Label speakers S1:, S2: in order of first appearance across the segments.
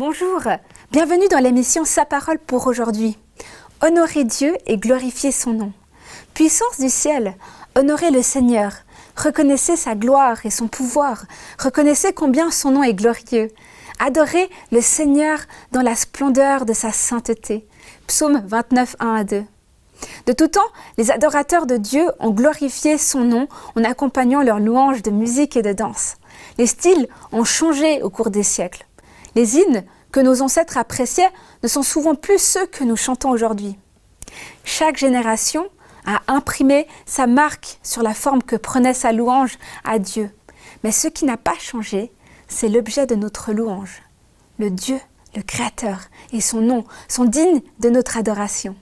S1: Bonjour, bienvenue dans l'émission Sa parole pour aujourd'hui. Honorer Dieu et glorifier son nom. Puissance du ciel, honorez le Seigneur, reconnaissez sa gloire et son pouvoir, reconnaissez combien son nom est glorieux. Adorez le Seigneur dans la splendeur de sa sainteté. Psaume 29, 1 à 2. De tout temps, les adorateurs de Dieu ont glorifié son nom en accompagnant leurs louanges de musique et de danse. Les styles ont changé au cours des siècles. Les hymnes que nos ancêtres appréciaient ne sont souvent plus ceux que nous chantons aujourd'hui. Chaque génération a imprimé sa marque sur la forme que prenait sa louange à Dieu. Mais ce qui n'a pas changé, c'est l'objet de notre louange. Le Dieu, le Créateur et son nom sont dignes de notre adoration.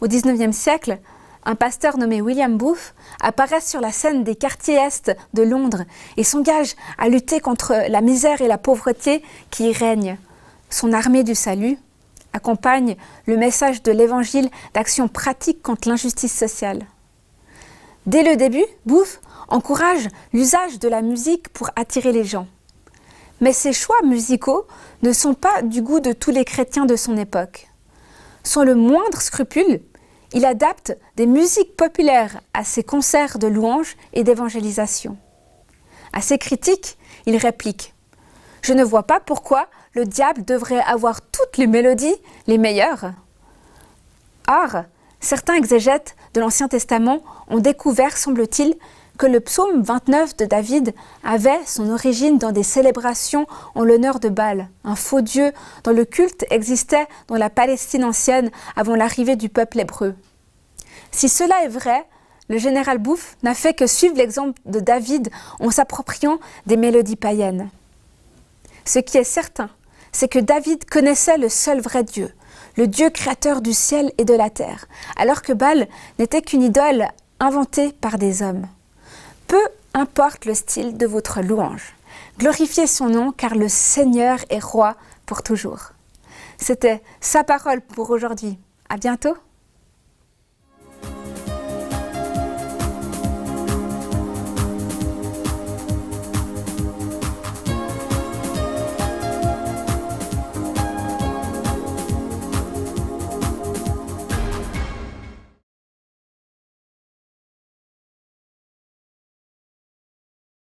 S1: Au XIXe siècle, un pasteur nommé William Booth apparaît sur la scène des quartiers est de Londres et s'engage à lutter contre la misère et la pauvreté qui y règnent. Son armée du salut accompagne le message de l'évangile d'actions pratiques contre l'injustice sociale. Dès le début, Booth encourage l'usage de la musique pour attirer les gens. Mais ses choix musicaux ne sont pas du goût de tous les chrétiens de son époque. Sans le moindre scrupule, il adapte des musiques populaires à ses concerts de louanges et d'évangélisation. À ses critiques, il réplique « Je ne vois pas pourquoi le diable devrait avoir toutes les mélodies, les meilleures. » Or, certains exégètes de l'Ancien Testament ont découvert, semble-t-il, que le psaume 29 de David avait son origine dans des célébrations en l'honneur de Baal, un faux dieu dont le culte existait dans la Palestine ancienne avant l'arrivée du peuple hébreu. Si cela est vrai, le général Booth n'a fait que suivre l'exemple de David en s'appropriant des mélodies païennes. Ce qui est certain, c'est que David connaissait le seul vrai Dieu, le Dieu créateur du ciel et de la terre, alors que Baal n'était qu'une idole inventée par des hommes. Peu importe le style de votre louange, glorifiez son nom car le Seigneur est roi pour toujours. C'était Sa parole pour aujourd'hui. À bientôt.